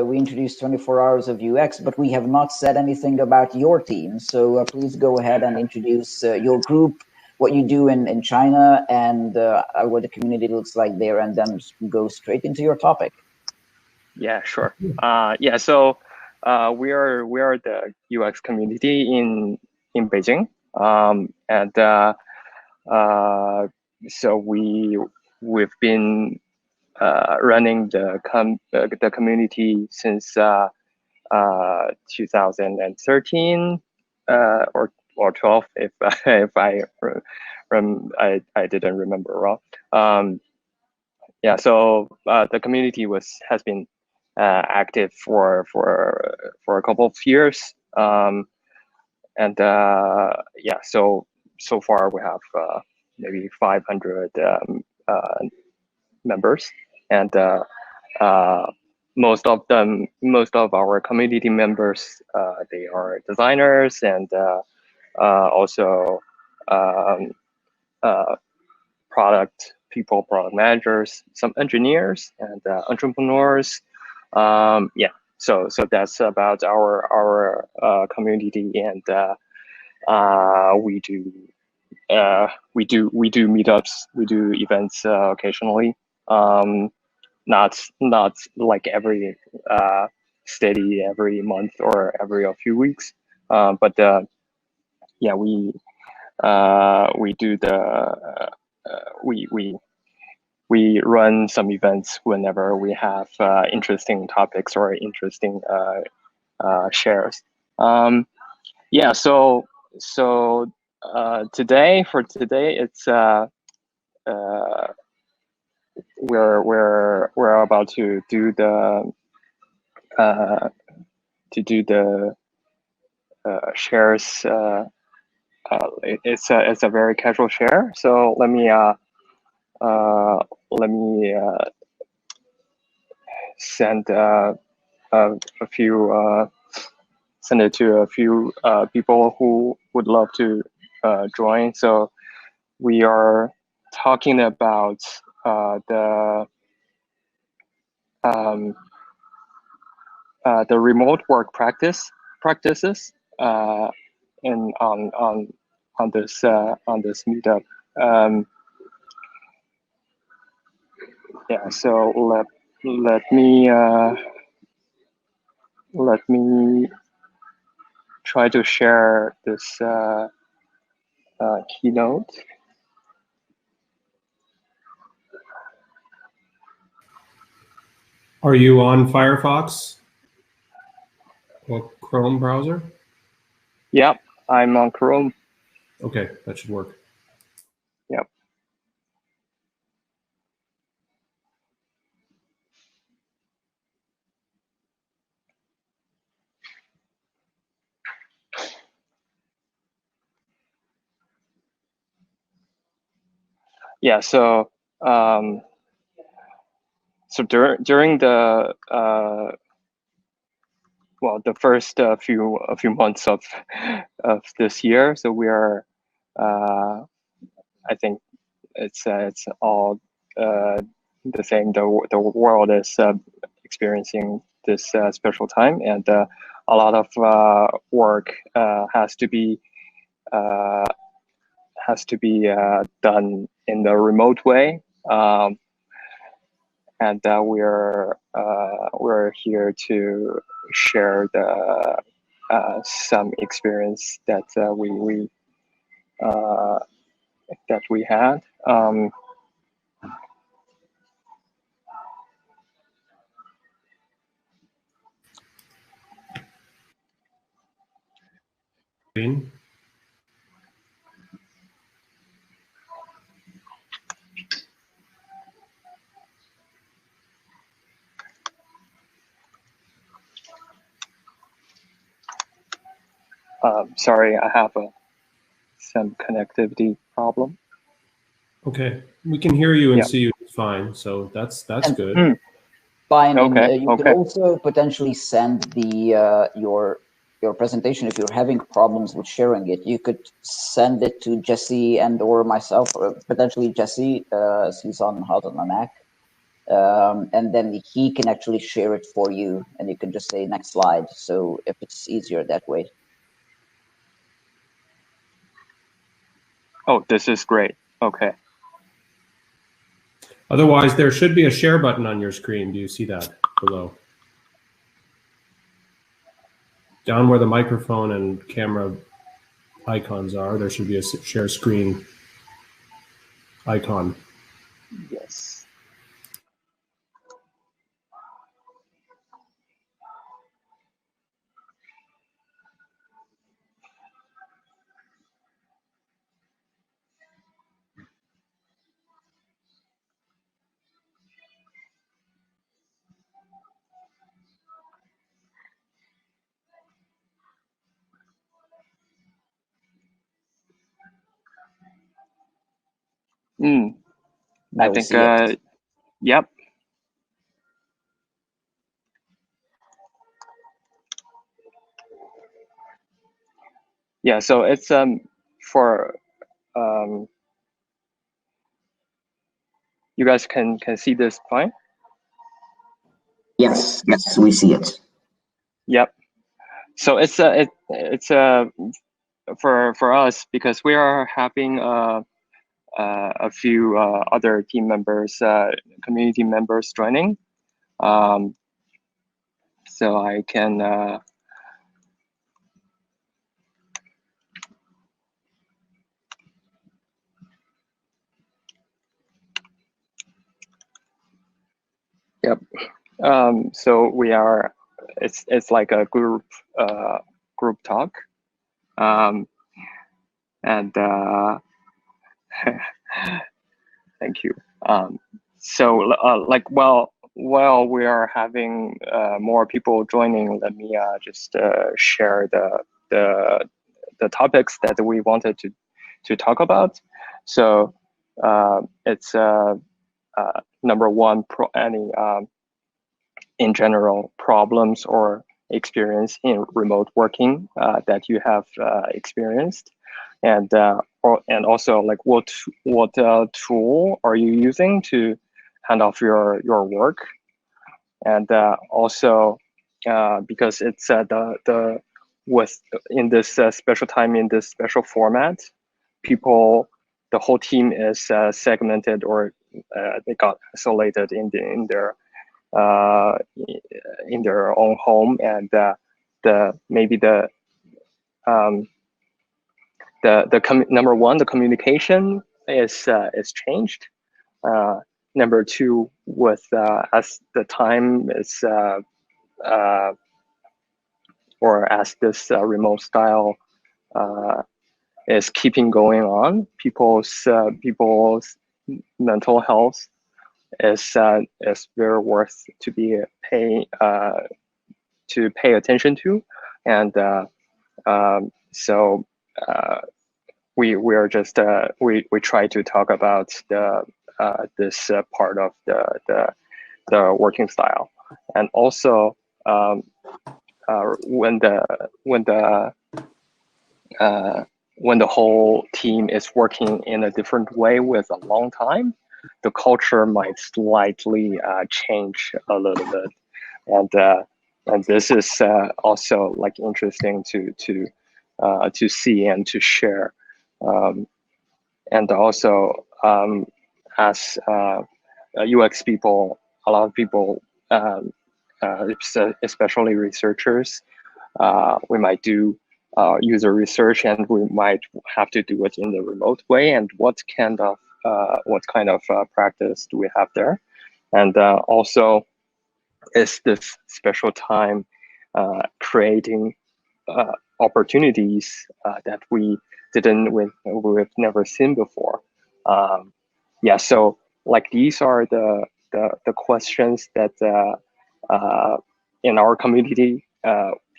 we introduced 24 hours of UX, but we have not said anything about your team. So please go ahead and introduce your group, what you do in China, and what the community looks like there, and then go straight into your topic. Yeah, sure. Yeah, so we are the UX community in Beijing, and so we've been running the community since 2013 or 12, if I didn't remember wrong. Yeah, so the community has been active for a couple of years, and yeah, so far we have maybe 500 members, and most of our community members, they are designers and also product managers, some engineers, and entrepreneurs. Yeah, so that's about our community, and we do meetups, we do events occasionally. Not like every steady every month or every few weeks, but yeah, we do the we run some events whenever we have interesting topics or interesting shares. Yeah, so today it's we're about to do the shares. It's a very casual share. So let me send send it to a few people who would love to join. So we are talking about the remote work practices in on this meetup. Yeah, so let me try to share this keynote. Are you on Firefox or Chrome browser? Yep, I'm on Chrome. Okay, that should work. Yep. Yeah, so during the well, the first few months of this year, so we are I think it's all the same. The world is experiencing this special time, and a lot of work has to be done in the remote way. And we're here to share the some experience that we had. Sorry, I have some connectivity problem. Okay, we can hear you and see you fine, so that's good. Fine. Okay. You could also potentially send the your presentation if you're having problems with sharing it. You could send it to Jesse and or myself, or potentially Jesse. He's on a Mac. and then he can actually share it for you, and you can just say next slide. So if it's easier that way. Oh, this is great. Okay. Otherwise, there should be a share button on your screen. Do you see that below? Down where the microphone and camera icons are, there should be a share screen icon. Yes. I think, yep. Yeah, so it's for you guys can see this fine? Yes, we see it. Yep. So it's for us, because we are having a few other team members, community members joining. So I can yep. So we are, it's like a group talk, and thank you. So like while we are having more people joining, let me just share the topics that we wanted to talk about. So it's number one, any in general problems or experience in remote working that you have experienced, and also like what tool are you using to hand off your work, and also because it's the with in this special time, in this special format, the whole team is segmented, or they got isolated in their own home, and maybe number one, the communication is changed. Number two, with as the time is or as this remote style is keeping going on, people's mental health is very worth to be pay attention to, and so we are just we try to talk about this part of the working style, and also when the whole team is working in a different way with a long time, the culture might slightly change a little bit, and this is also like interesting to see and to share, and also as UX people, a lot of people, especially researchers, we might do user research, and we might have to do it in the remote way, and what kind of practice do we have there, and also is this special time creating opportunities that we've never seen before. Yeah, so like these are the questions that in our community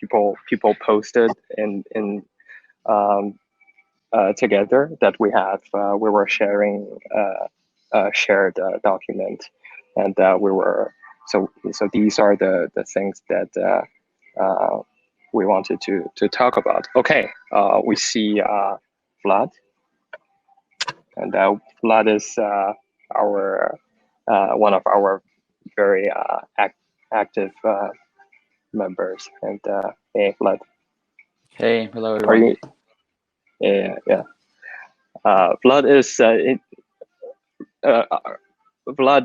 people posted in together, that we were sharing shared document, and we were so these are the things that we wanted to talk about. Okay, we see Vlad, and Vlad is our one of our very active members. And hey, Vlad. Hey, hello Are everyone. you? Yeah. Vlad is Vlad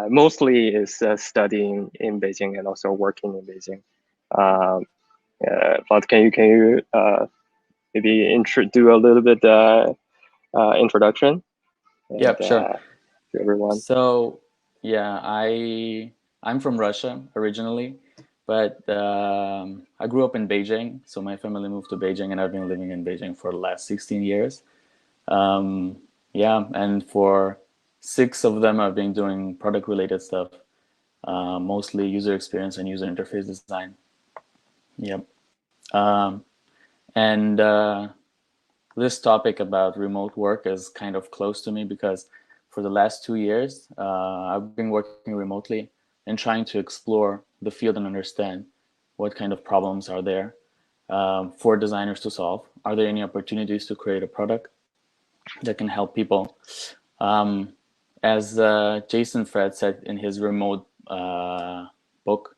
mostly is studying in Beijing and also working in Beijing. Vlad, can you maybe do a little bit introduction? And, Yep, sure. to everyone. So yeah, I'm from Russia originally, but I grew up in Beijing. So my family moved to Beijing, and I've been living in Beijing for the last 16 years. Yeah, and for 6 of them, I've been doing product-related stuff, mostly user experience and user interface design. Yep. And this topic about remote work is kind of close to me because for the last 2 years, I've been working remotely and trying to explore the field and understand what kind of problems are there for designers to solve. Are there any opportunities to create a product that can help people? As Jason Fred said in his remote book,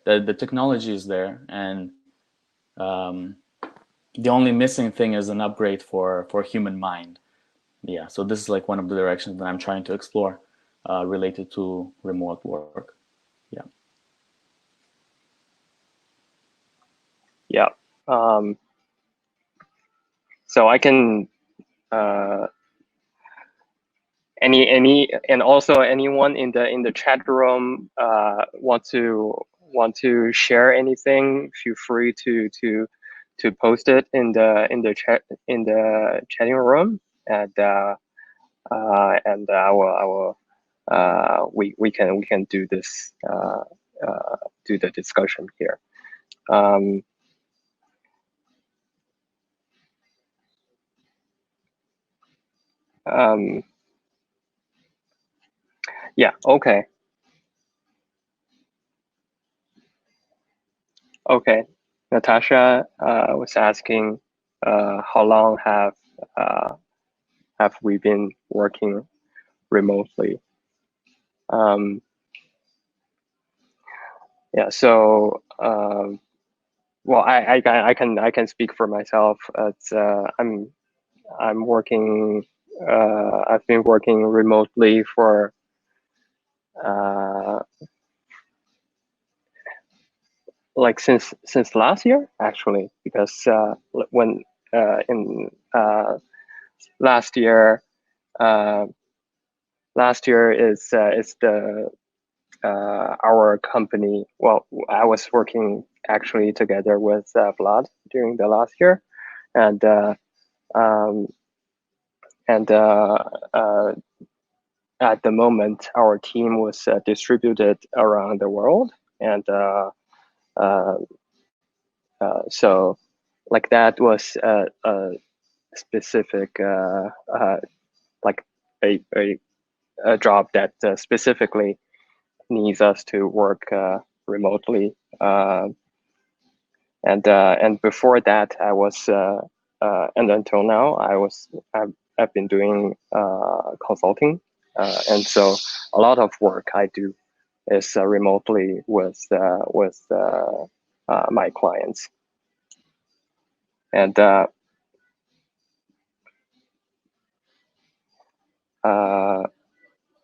the technology is there, and the only missing thing is an upgrade for human mind. Yeah, so this is like one of the directions that I'm trying to explore related to remote work. Yeah. Yeah. So I can and also anyone in the chat room want to share anything, feel free to post it in the chatting room, and we can do this do the discussion here. Yeah, okay. Okay. Natasha was asking how long have we been working remotely? Yeah, so well, I can speak for myself. It's I'm working. I've been working remotely for like since last year, actually, because when in last year is the our company. Well, I was working actually together with Vlad during the last year, and at the moment, our team was distributed around the world, and so like that was a specific like a job that specifically needs us to work remotely. And before that, I was and until now, I've been doing consulting, and so a lot of work I do is remotely with my clients. And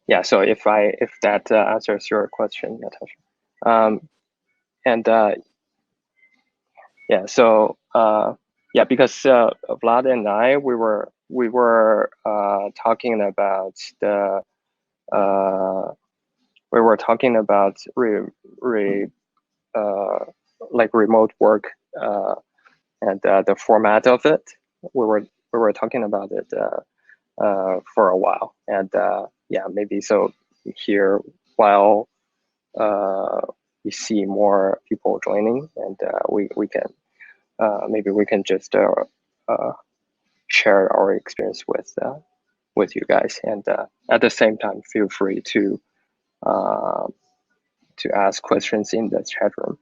yeah, so if that answers your question, Natasha. And yeah, so yeah, because Vlad and I, we were talking about the like remote work and the format of it. We were talking about it for a while, and yeah, maybe so here while we see more people joining, and we can maybe we can just share our experience with you guys, and at the same time, feel free to ask questions in the chat room.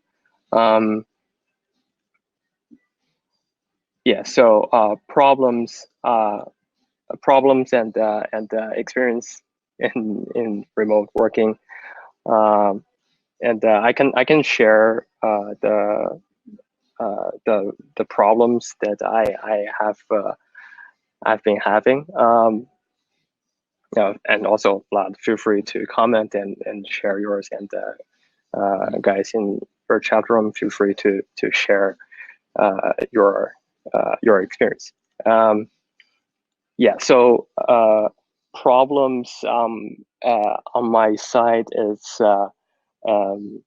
Yeah, so problems and experience in remote working. And I can share the problems that I have I've been having. And also, Vlad, feel free to comment and share yours. And guys in your chat room, feel free to share your experience. Yeah. So problems on my side is on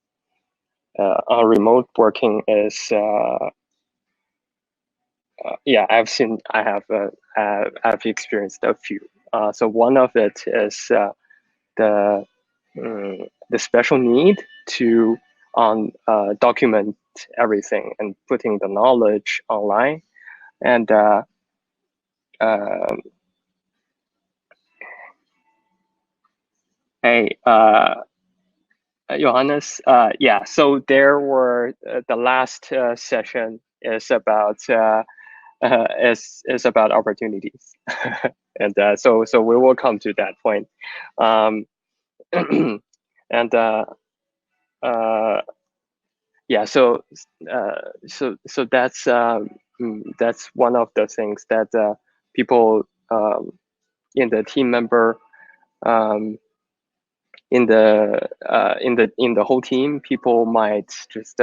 remote working is yeah, I've experienced a few. So one of it is the special need to document everything and putting the knowledge online. And hey, Johannes, yeah. So there were the last session is about is about opportunities, and so we will come to that point. And yeah, so that's one of the things that people in the team member in the whole team, people might just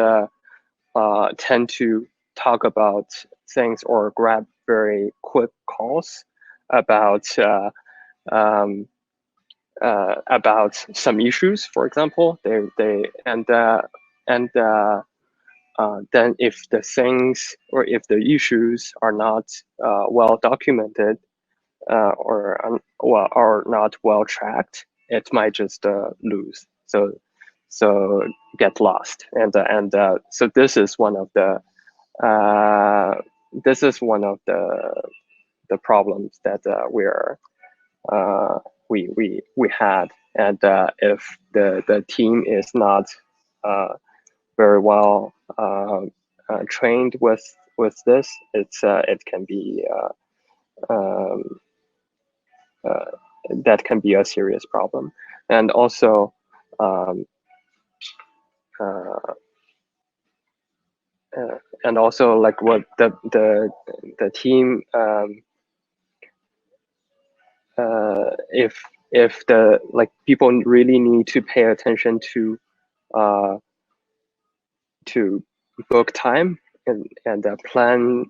tend to talk about things or grab very quick calls about some issues, for example. Then if the things or if the issues are not well documented or are not well tracked, it might just lose. So get lost. And so this is one of the problems that we had. And if the team is not very well trained with this, it can be that can be a serious problem. And also like what the team if the like people really need to pay attention to book time and plan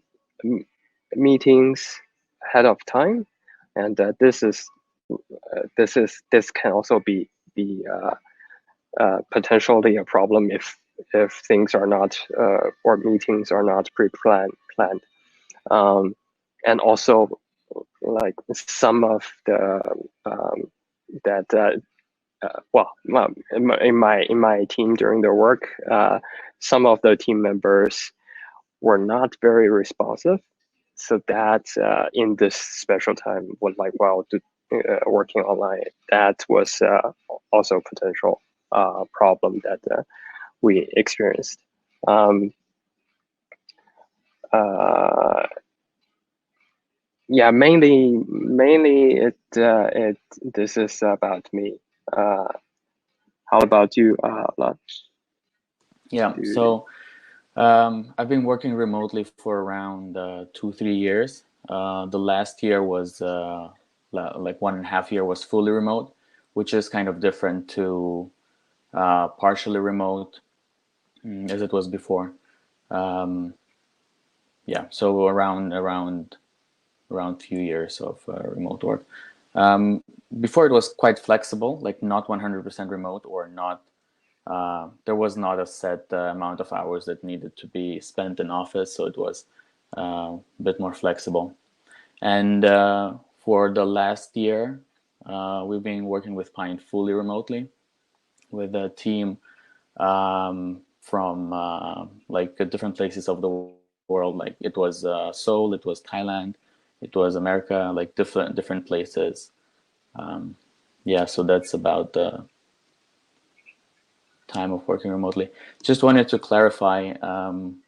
meetings ahead of time, and this can also be potentially a problem if things are not or meetings are not planned. And also, like some of the well, in my team during the work, some of the team members were not very responsive. So that in this special time was like, well, working online, that was also a potential problem that we experienced. Yeah, mainly this is about me. How about you, Lars? Yeah, so I've been working remotely for around 2-3 years. The last year was like 1.5 years was fully remote, which is kind of different to partially remote as it was before. Yeah, so around few years of remote work. Before it was quite flexible, like not 100% remote or not. There was not a set amount of hours that needed to be spent in office, so it was a bit more flexible. And for the last year, we've been working with Pine fully remotely with a team from like different places of the world. Like it was Seoul, it was Thailand, it was America, like different places. Yeah, so that's about the time of working remotely. Just wanted to clarify,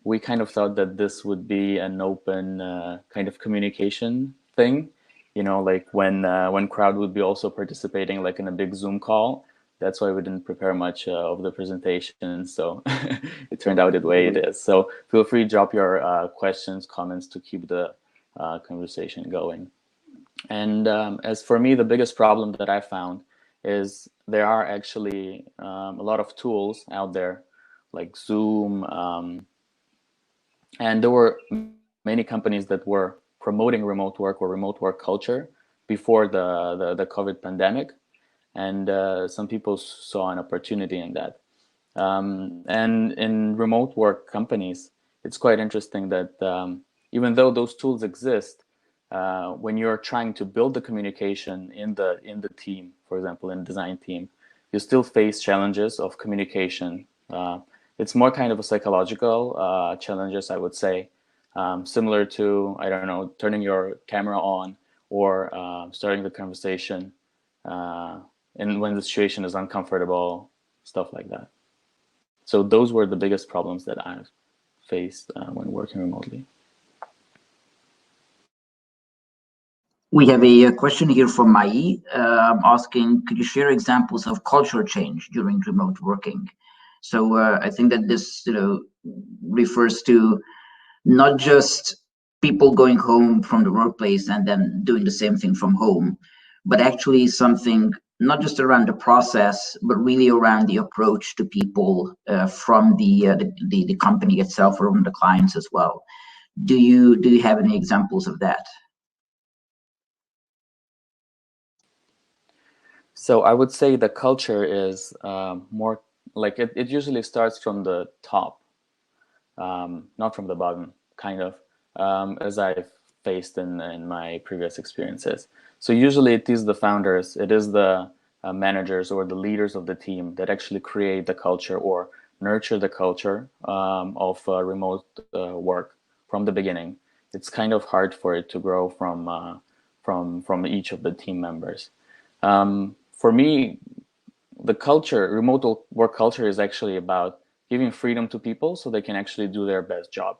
we kind of thought that this would be an open kind of communication thing, you know, like when crowd would be also participating like in a big Zoom call, That's why we didn't prepare much of the presentation, so it turned out the way it is. So feel free to drop your questions, comments to keep the conversation going. And as for me, the biggest problem that I found is there are actually a lot of tools out there like Zoom, and there were many companies that were promoting remote work or remote work culture before the COVID pandemic. And some people saw an opportunity in that. And in remote work companies, it's quite interesting that even though those tools exist, when you're trying to build the communication in the team, for example, in the design team, you still face challenges of communication. It's more kind of a psychological challenges, I would say, similar to, I don't know, turning your camera on or starting the conversation. And when the situation is uncomfortable, stuff like that. So those were the biggest problems that I've faced when working remotely. We have a question here from Mai asking, could you share examples of culture change during remote working? So I think that this refers to not just people going home from the workplace and then doing the same thing from home, but actually something not just around the process, but really around the approach to people from the company itself or from the clients as well. Do you have any examples of that? So I would say the culture is more like it usually starts from the top, not from the bottom, kind of, as I've faced in my previous experiences. So usually it is the founders, it is the managers or the leaders of the team that actually create the culture or nurture the culture of remote work from the beginning. It's kind of hard for it to grow from each of the team members. For me, the culture, remote work culture, is actually about giving freedom to people so they can actually do their best job.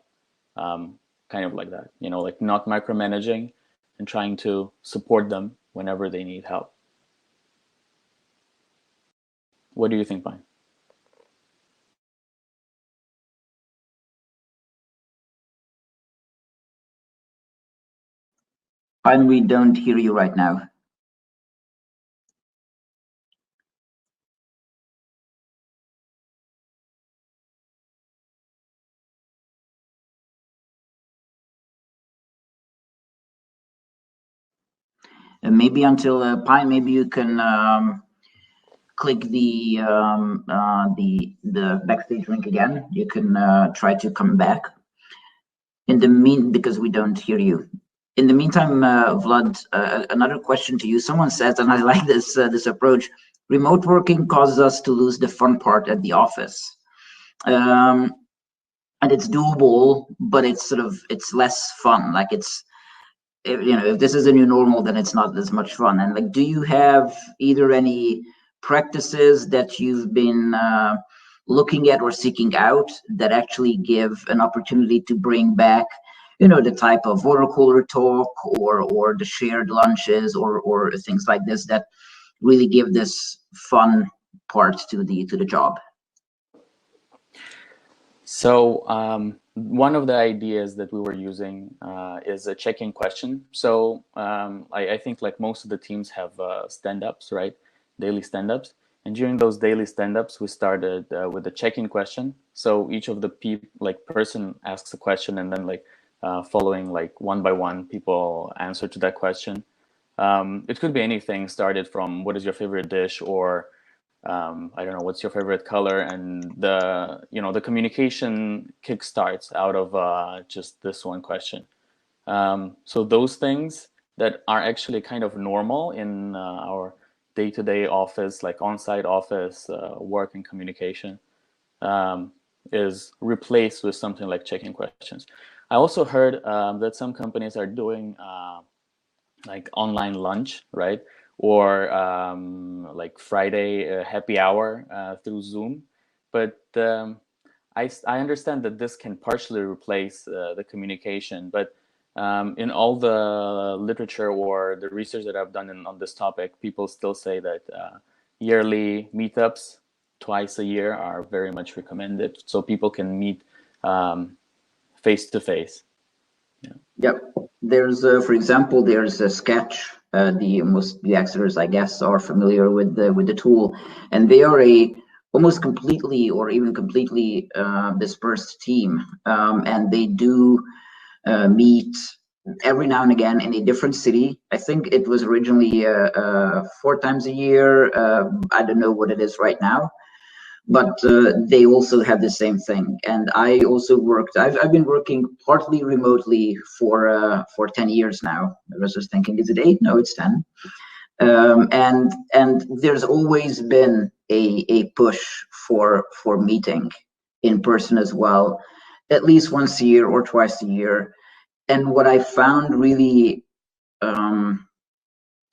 Kind of like that, like not micromanaging and trying to support them whenever they need help. What do you think, Pine? And we don't hear you right now. Maybe until Pine, maybe you can click the backstage link again. You can try to come back. Because we don't hear you. In the meantime, Vlad, another question to you. Someone says, and I like this approach: remote working causes us to lose the fun part at the office. And it's doable, but it's less fun. Like if this is a new normal, then it's not as much fun. And like, do you have either any practices that you've been looking at or seeking out that actually give an opportunity to bring back, the type of water cooler talk or the shared lunches or things like this that really give this fun part to the job? So one of the ideas that we were using is a check-in question. So I think like most of the teams have stand-ups, right? Daily stand-ups. And during those daily stand-ups, we started with a check-in question. So each of the person asks a question, and then following like one by one, people answer to that question. It could be anything, started from what is your favorite dish, or I don't know, what's your favorite color, and the communication kickstarts out of just this one question. So those things that are actually kind of normal in our day-to-day office, like on-site office work and communication, is replaced with something like check-in questions. I also heard that some companies are doing like online lunch, right? Or like Friday happy hour through Zoom. But I understand that this can partially replace the communication. But in all the literature or the research that I've done on this topic, people still say that yearly meetups twice a year are very much recommended, so people can meet face to face. Yep. There's, for example, there's a Sketch. The most UXers, I guess, are familiar with the tool, and they are a almost completely or even completely dispersed team, and they do meet every now and again in a different city. I think it was originally 4 times a year. I don't know what it is right now, but they also have the same thing. And I also worked, I've been working partly remotely for 10 years now. I was just thinking, is it 8? No, it's 10. And there's always been a push for meeting in person as well, at least once a year or twice a year. And what I found really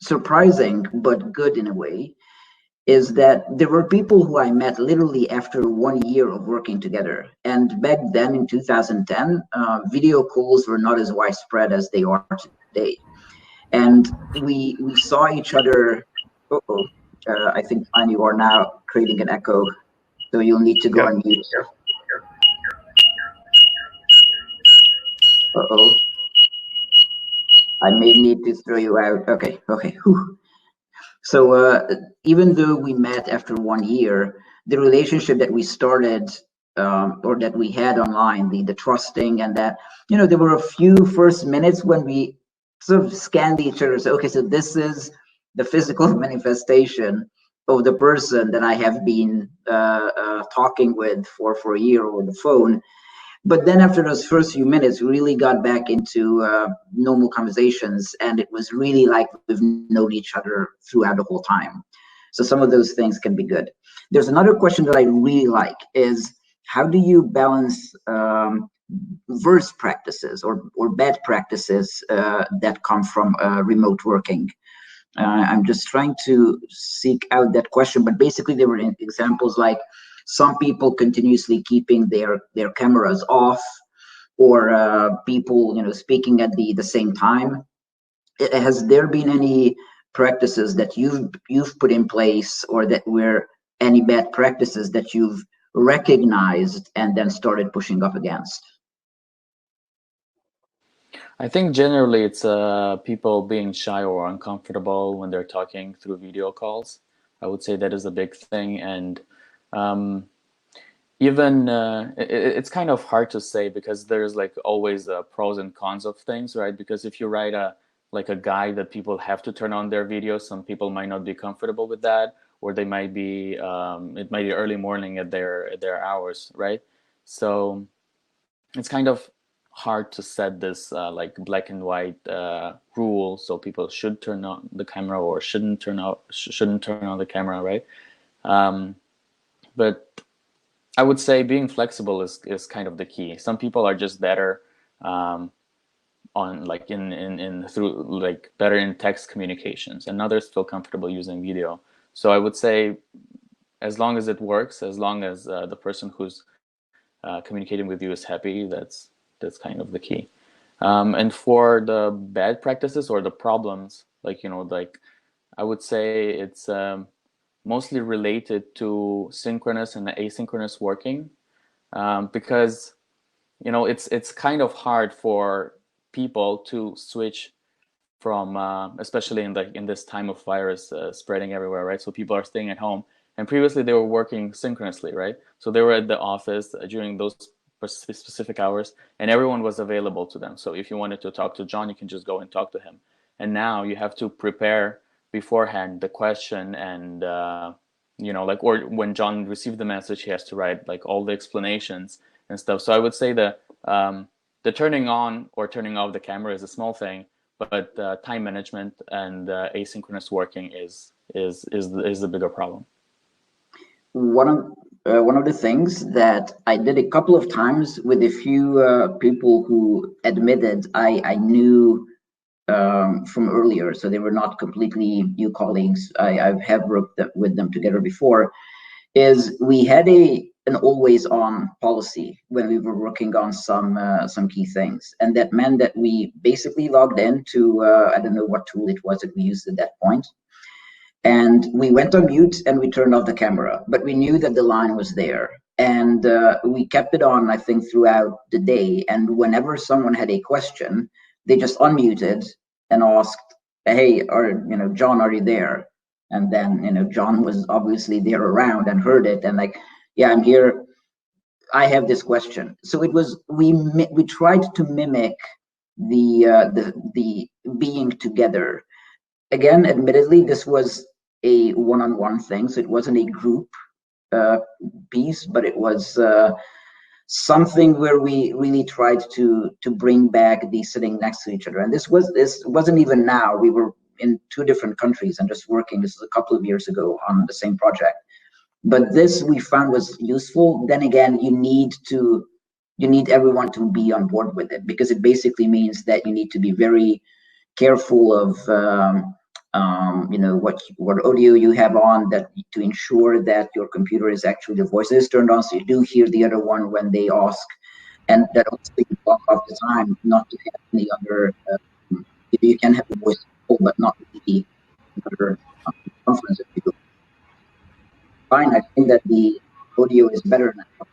surprising, but good in a way, is that there were people who I met literally after 1 year of working together. And back then in 2010, video calls were not as widespread as they are today. And we saw each other. I think, Fine, you are now creating an echo, so you'll need to go on mute here. I may need to throw you out. Okay. Whew. So even though we met after 1 year, the relationship that we started or that we had online, the trusting, and that, there were a few first minutes when we sort of scanned each other. So, okay, so this is the physical manifestation of the person that I have been talking with for a year over the phone. But then after those first few minutes, we really got back into normal conversations, and it was really like we've known each other throughout the whole time. So some of those things can be good. There's another question that I really like is, how do you balance worse practices or bad practices that come from remote working? I'm just trying to seek out that question, but basically there were examples like some people continuously keeping their cameras off, or people speaking at the same time. Has there been any practices that you've put in place, or that were any bad practices that you've recognized and then started pushing up against? I think generally it's people being shy or uncomfortable when they're talking through video calls. I would say that is a big thing. And even it's kind of hard to say, because there's like always pros and cons of things, right? Because if you write a guide that people have to turn on their video, some people might not be comfortable with that, or they might be it might be early morning at their hours, right? So it's kind of hard to set this like black and white rule, so people should turn on the camera or shouldn't turn on the camera, right? But I would say being flexible is kind of the key. Some people are just better on like in through like better in text communications, and others feel comfortable using video. So I would say, as long as it works, as long as the person who's communicating with you is happy, that's kind of the key. And for the bad practices or the problems, like I would say it's mostly related to synchronous and asynchronous working, because it's kind of hard for people to switch from especially in this time of virus spreading everywhere, right? So people are staying at home, and previously they were working synchronously, right? So they were at the office during those specific hours, and everyone was available to them. So if you wanted to talk to John, you can just go and talk to him. And now you have to prepare beforehand the question, and or when John received the message, he has to write like all the explanations and stuff. So I would say that the turning on or turning off the camera is a small thing, but time management and asynchronous working is the bigger problem. One of the things that I did a couple of times with a few people who admitted I knew from earlier, so they were not completely new colleagues. I have worked with them together before. Is we had an always on policy when we were working on some key things, and that meant that we basically logged into I don't know what tool it was that we used at that point, And we went on mute and we turned off the camera, but we knew that the line was there. And we kept it on, I think, throughout the day. And whenever someone had a question, they just unmuted and asked, "Hey, John, are you there?" And then, John was obviously there around and heard it and like, "Yeah, I'm here. I have this question." So it was we tried to mimic the being together. Again, admittedly, this was a one-on-one thing, so it wasn't a group uh, piece, but it was something where we really tried to bring back the sitting next to each other. And this wasn't even now. We were in two different countries and just working. This was a couple of years ago on the same project. But this we found was useful. Then again, you need everyone to be on board with it, because it basically means that you need to be very careful of what audio you have on, that to ensure that your computer is actually, the voice is turned on, so you do hear the other one when they ask, and that also you block off the time not to have any other. You can have the voice full, but not the other conference. If you go fine, I think that the audio is better now.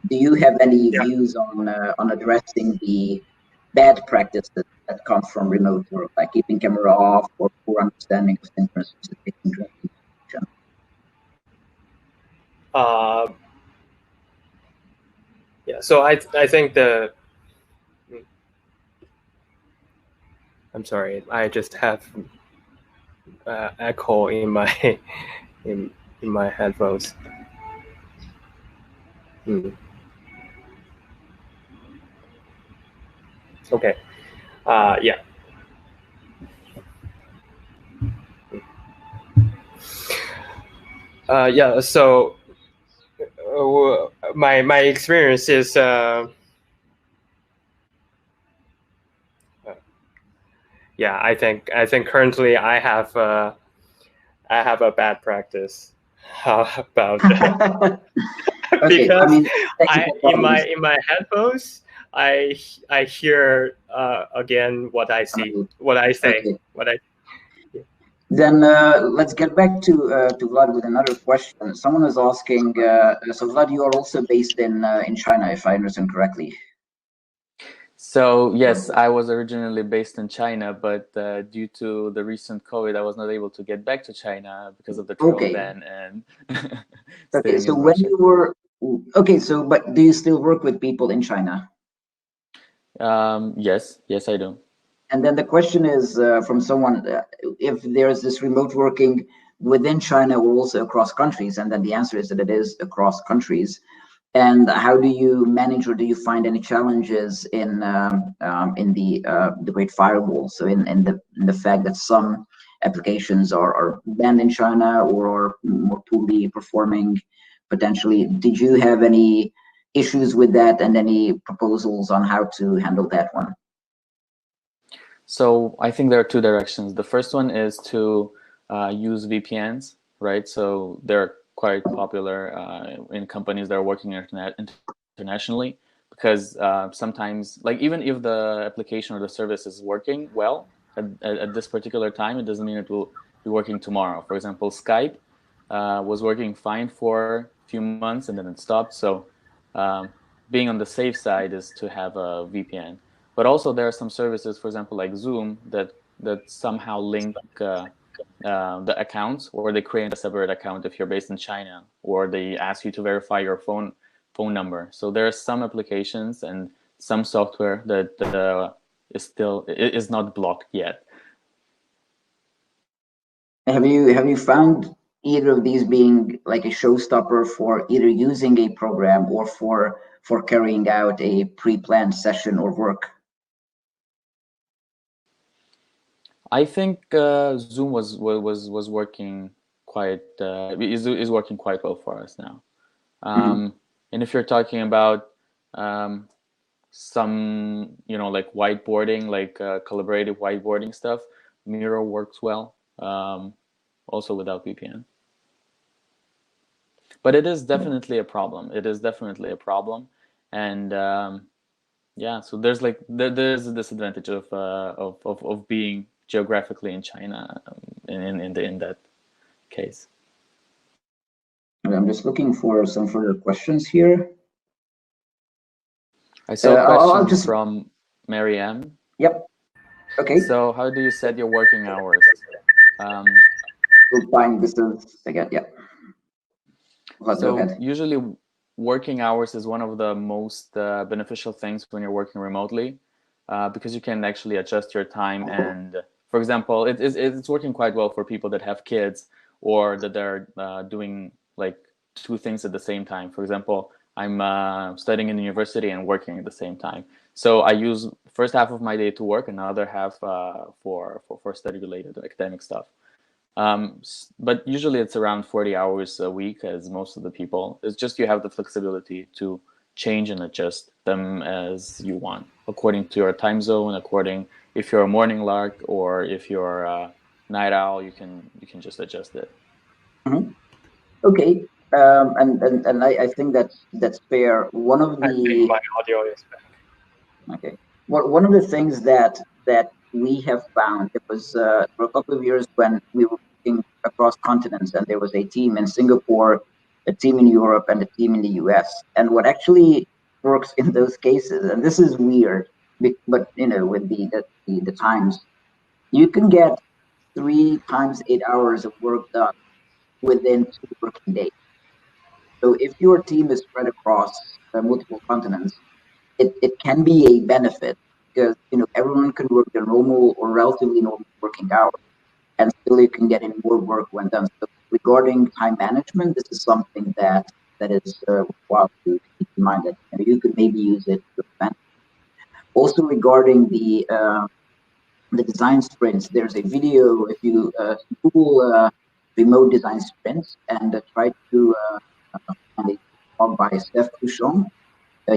Do you have any views on addressing the bad practices that come from remote work, like keeping camera off or poor understanding of synchronous communication? Yeah, so I think I'm sorry, I just have echo in my in my headphones. Okay. Yeah. Yeah. So my experience is yeah. I think currently I have a bad practice about Okay, because I mean, in my headphones I hear again what I see, what I say, okay. what I. Then let's get back to Vlad with another question. Someone is asking. So Vlad, you are also based in China, if I understand correctly. So yes, I was originally based in China, but due to the recent COVID, I was not able to get back to China because of the travel ban and Okay, staying so in when Russia. you were but do you still work with people in China? Yes, I do. And then the question is from someone, if there's this remote working within China or also across countries, and then the answer is that it is across countries. And how do you manage, or do you find any challenges in the Great Firewall? So in the fact that some applications are banned in China or are more poorly performing potentially. Did you have any issues with that, and any proposals on how to handle that one? So I think there are two directions. The first one is to use VPNs, right? So they're quite popular in companies that are working internationally, because sometimes, like, even if the application or the service is working well at this particular time, it doesn't mean it will be working tomorrow. For example, Skype was working fine for a few months and then it stopped. So being on the safe side is to have a VPN. But also there are some services, for example, like Zoom, that somehow link the accounts, or they create a separate account if you're based in China, or they ask you to verify your phone number. So there are some applications and some software that is not blocked yet. Have you found either of these being like a showstopper for either using a program or for carrying out a pre-planned session or work? I think Zoom was working quite is working quite well for us now. And if you're talking about some like whiteboarding, like collaborative whiteboarding stuff, Miro works well, also without VPN. But it is definitely a problem. It is definitely a problem, and yeah. So there's there's a disadvantage of being geographically in China in case. I'm just looking for some further questions here. I saw a question just... from Mary M. Yep. Okay. So how do you set your working hours? Fine. This is again. Yeah. So usually working hours is one of the most beneficial things when you're working remotely, because you can actually adjust your time. And for example, it's working quite well for people that have kids or that they're doing like two things at the same time. For example, I'm studying in the university and working at the same time. So I use first half of my day to work and the other half for study related academic stuff. But usually it's around 40 hours a week, as most of the people. It's just you have the flexibility to change and adjust them as you want, according to your time zone, according if you're a morning lark or if you're a night owl, you can just adjust it. Mm-hmm. Okay, and I think that's fair. One of the I think my audio is back. Okay, one of the things that we have found, it was for a couple of years when we were working across continents, and there was a team in Singapore, a team in Europe, and a team in the US. And what actually works in those cases, and this is weird, but you know, with the times, you can get 3 times 8 hours of work done within 2 working days. So if your team is spread across multiple continents, it can be a benefit, because you know everyone can work their normal or relatively normal working hours, and still you can get in more work when done. So regarding time management, this is something that is worthwhile to keep in mind, that you know, you could maybe use it to advantage. Also regarding the design sprints, there's a video. If you Google remote design sprints and try to find a talk by Steph Couchon.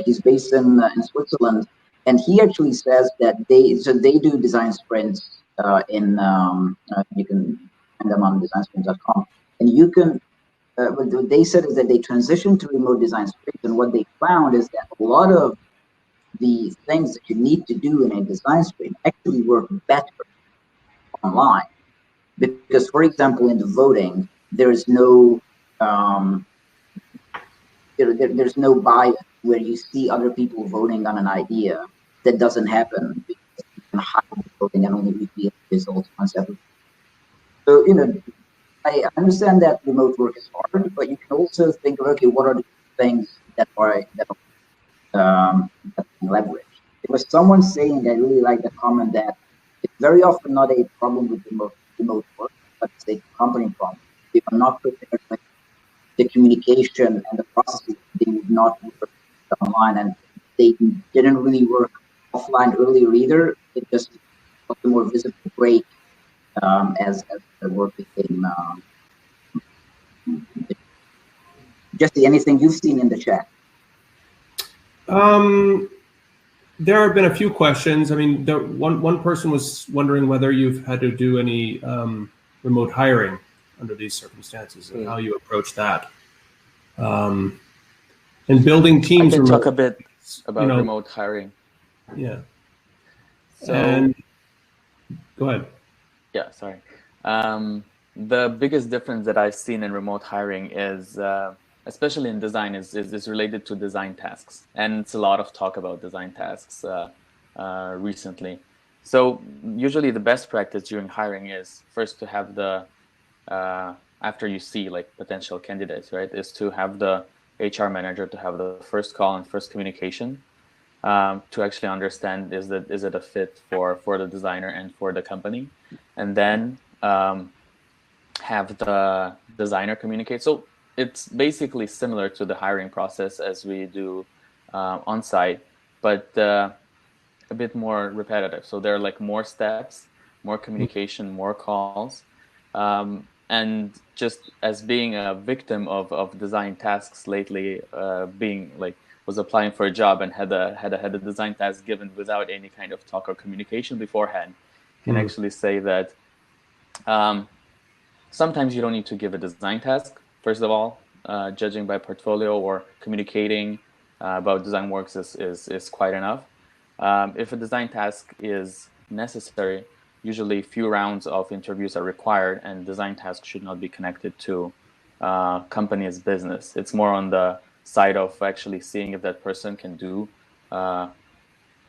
He's based in Switzerland, and he actually says that they do design sprints in you can find them on designsprints.com, and you can what they said is that they transitioned to remote design sprints, and what they found is that a lot of the things that you need to do in a design sprint actually work better online, because for example in the voting there is no there's no bias where you see other people voting on an idea. That doesn't happen, because you can hide the voting and only reveal the results once every. So you know, I understand that remote work is hard, but you can also think of, okay, what are the things that can leverage? There was someone saying, I really like the comment, that it's very often not a problem with remote work, but it's a company problem. They are not prepared with the communication and the processes. They would not work online, and they didn't really work offline earlier either. It just got a more visible break as the work became. Jesse, anything you've seen in the chat? There have been a few questions. I mean, one person was wondering whether you've had to do any remote hiring under these circumstances and how you approach that. And building teams. I can talk a bit about remote hiring. Yeah. So, and go ahead. Yeah, sorry. The biggest difference that I've seen in remote hiring is, especially in design, is related to design tasks. And it's a lot of talk about design tasks recently. So usually the best practice during hiring is first to have the, after you see like potential candidates, right, is to have the HR manager to have the first call and first communication to actually understand is it a fit for the designer and for the company, and then have the designer communicate. So it's basically similar to the hiring process as we do on site, but a bit more repetitive. So there are like more steps, more communication, more calls. And just as being a victim of design tasks lately, being like was applying for a job and had a design task given without any kind of talk or communication beforehand, can actually say that sometimes you don't need to give a design task. First of all, judging by portfolio or communicating about design works is quite enough. If a design task is necessary, usually few rounds of interviews are required, and design tasks should not be connected to company's business. It's more on the side of actually seeing if that person can do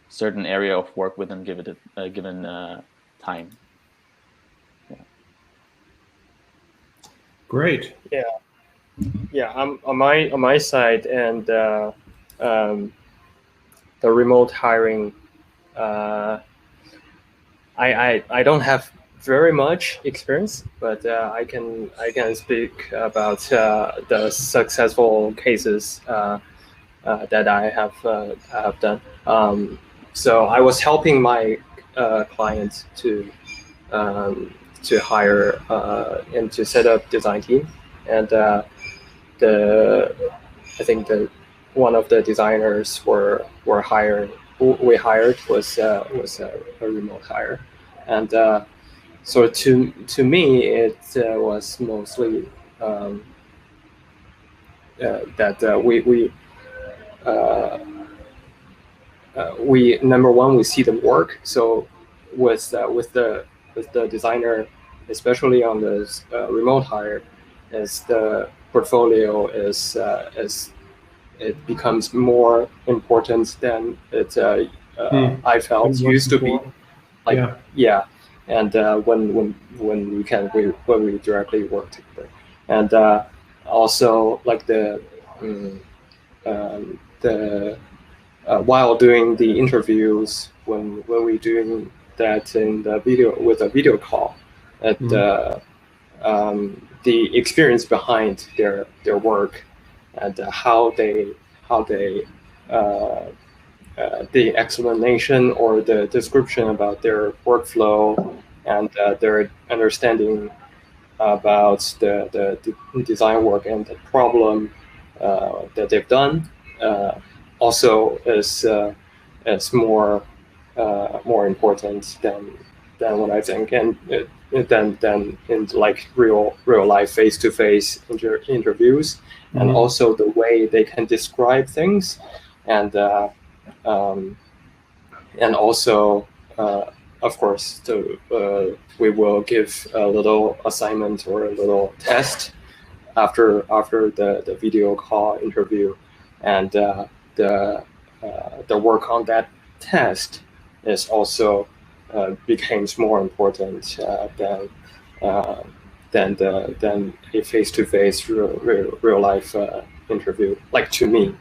certain area of work within given time. Yeah. Great. Yeah. On my side, and the remote hiring, I don't have very much experience, but I can speak about the successful cases that I have done. So I was helping my clients to hire and to set up design team, and I think one of the designers we hired was a remote hire, and so to me it was mostly that we number one, we see the work. So with the designer, especially on this remote hire, as the portfolio is it becomes more important than it I felt used to be. Like and when we directly work together, and also like while doing the interviews, when we're doing that in the video with a video call, at the experience behind their work, and how they the explanation or the description about their workflow, and their understanding about the design work and the problem that they've done, also is more important than what I think, and than in like real life face-to-face interviews, and also the way they can describe things, and also of course we will give a little assignment or a little test after the video call interview, and the work on that test is also becomes more important than a face-to-face real life interview. Like, to me,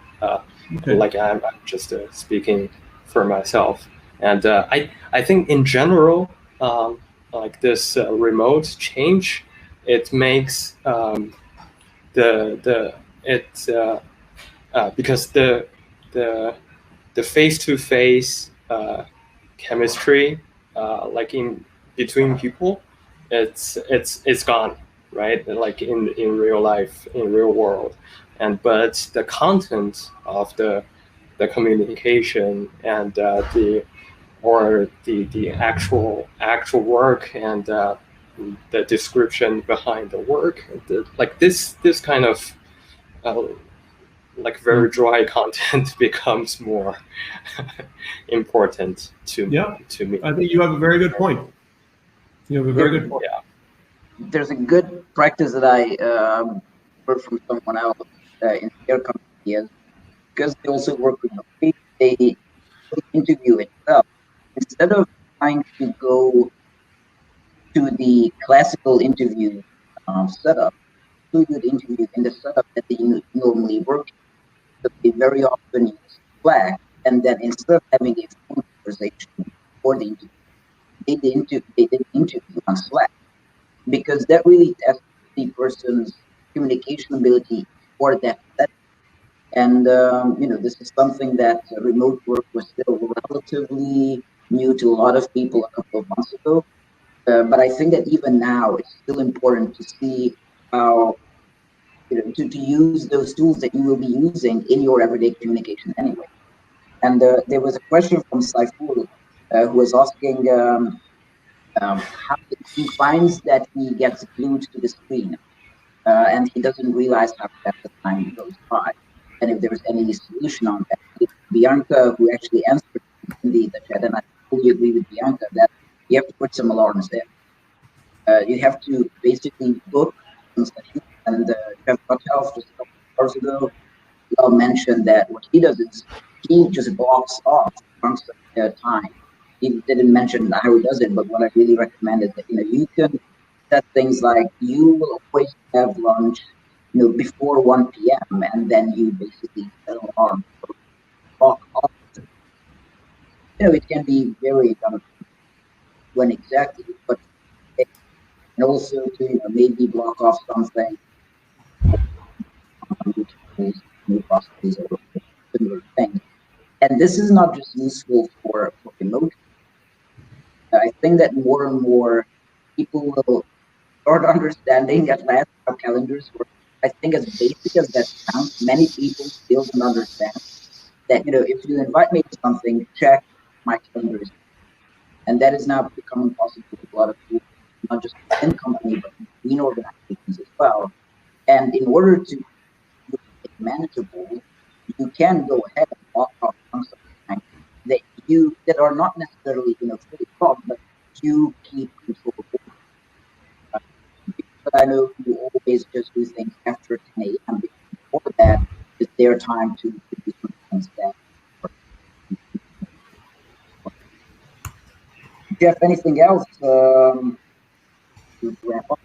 like I'm just speaking for myself, and I think in general, like this remote change, it makes because the face-to-face chemistry, like in between people, it's gone, right? Like in real life, in real world, but the content of the communication, and the actual work, and the description behind the work, like this kind of like very dry content becomes more important to me. I think you have a very good point. You have a very good point. Yeah. There's a good practice that I heard from someone else in their company, because they also work with the interview itself. Instead of trying to go to the classical interview setup, to the interview in the setup that they normally work in. So they very often use Slack, and then instead of having a phone conversation before the interview, they did interview on Slack, because that really tests the person's communication ability for that setting. And this is something that remote work was still relatively new to a lot of people a couple of months ago. But I think that even now it's still important to see how to use those tools that you will be using in your everyday communication anyway. And there was a question from Saiful who was asking how he finds that he gets glued to the screen and he doesn't realize how fast the time goes by, and if there's any solution on that. It's Bianca who actually answered in the chat, and I fully agree with Bianca that you have to put some alarms there. You have to basically book something. And Jeff Patel, just a couple of hours ago, mentioned that what he does is he just blocks off chunks of time. He didn't mention how he does it, but what I really recommend is that you can set things like you will always have lunch, before 1 p.m. and then you basically set an alarm for block off. It can be very when exactly, but and also to maybe block off something. New processes or similar things. And this is not just useful for remote. I think that more and more people will start understanding at last how calendars work. I think as basic as that sounds, many people still don't understand that, if you invite me to something, check my calendars. And that is now becoming possible with a lot of people, not just within company, but between organizations as well. And in order to make it manageable, you can go ahead and block off chunks of time that are not necessarily fully blocked, but you keep control of. But I know you always just do things after 10 a.m. Before that, it's their time to do some things that. Jeff, anything else to wrap up?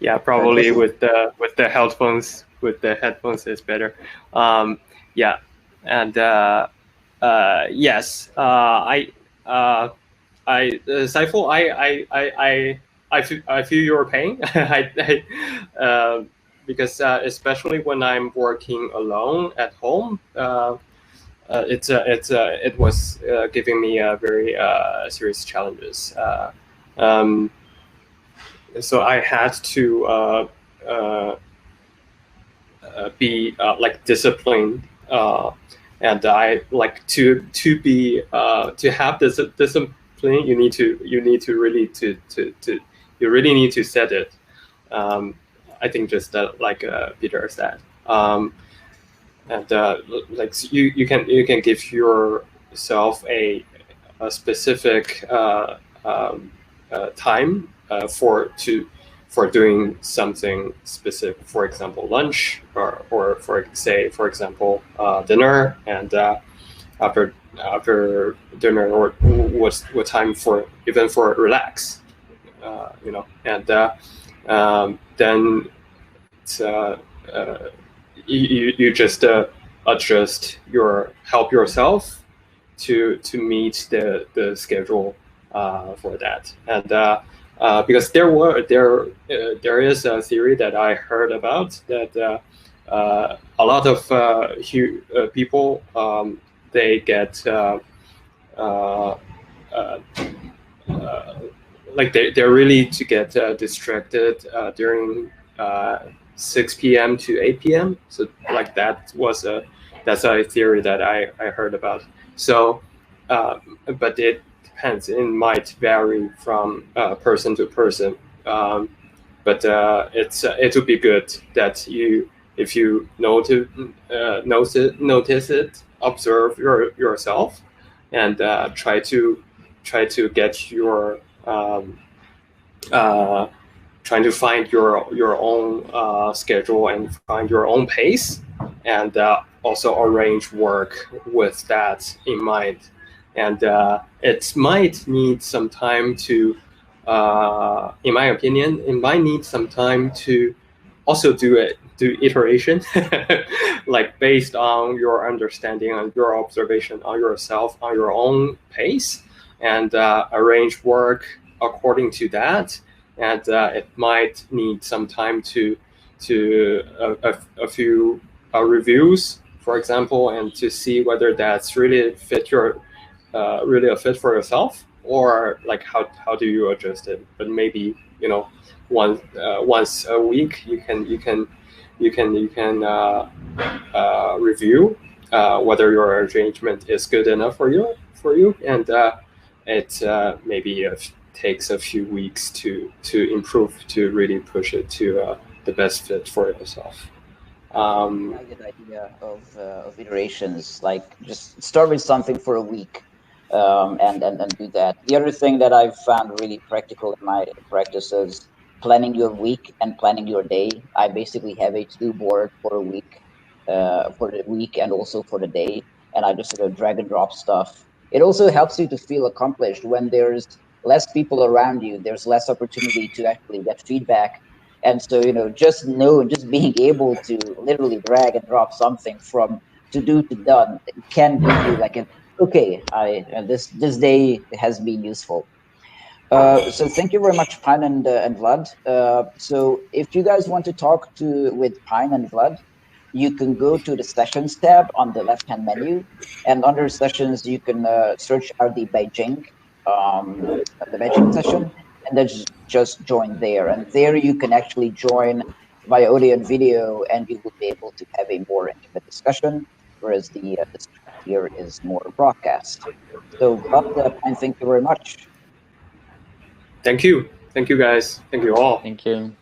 Yeah, probably with the headphones. With the headphones is better. Yeah, and yes, Saiful, I feel your pain. Because especially when I'm working alone at home, it was giving me very serious challenges. So I had to be like disciplined, and I like to be to have this discipline. You need to really you really need to set it. I think just like Peter said, and like you can give yourself a specific time for doing something specific, for example, lunch, or for example, dinner, and after dinner, or what time for even for relax, and then you just adjust help yourself to meet the schedule for that. And because there is a theory that I heard about that a lot of people they get like they're really to get distracted during 6 p.m. to 8 p.m. So like that's a theory that I heard about. So but it depends. It might vary from person to person. But it would be good that if you notice it, observe yourself, and try to get your trying to find your own schedule and find your own pace, and also arrange work with that in mind. And it might need some time to, in my opinion, it might need some time to also do iteration, like based on your understanding and your observation on yourself, on your own pace, and arrange work according to that. And it might need some time to a few reviews, for example, and to see whether that's really really a fit for yourself, or like how do you adjust it. But maybe once a week you can review whether your arrangement is good enough for you, and it maybe takes a few weeks to improve, to really push it to the best fit for yourself. I like the idea of iterations, like just start with something for a week, and do that. The other thing that I've found really practical in my practice is planning your week and planning your day. I basically have a to-do board for the week and also for the day, and I just sort of drag and drop stuff. It also helps you to feel accomplished when there's less people around you. There's less opportunity to actually get feedback, and so, just being able to literally drag and drop something from to do to done can give you like okay, this day has been useful. So thank you very much, Pine and Vlad. So if you guys want to talk with Pine and Vlad, you can go to the Sessions tab on the left-hand menu, and under Sessions you can search out the Beijing session, and then just join there. And there you can actually join via audio and video, and you will be able to have a more intimate discussion, whereas the stream here is more broadcast. So, Vlad, Pine, thank you very much. Thank you. Thank you, guys. Thank you all. Thank you.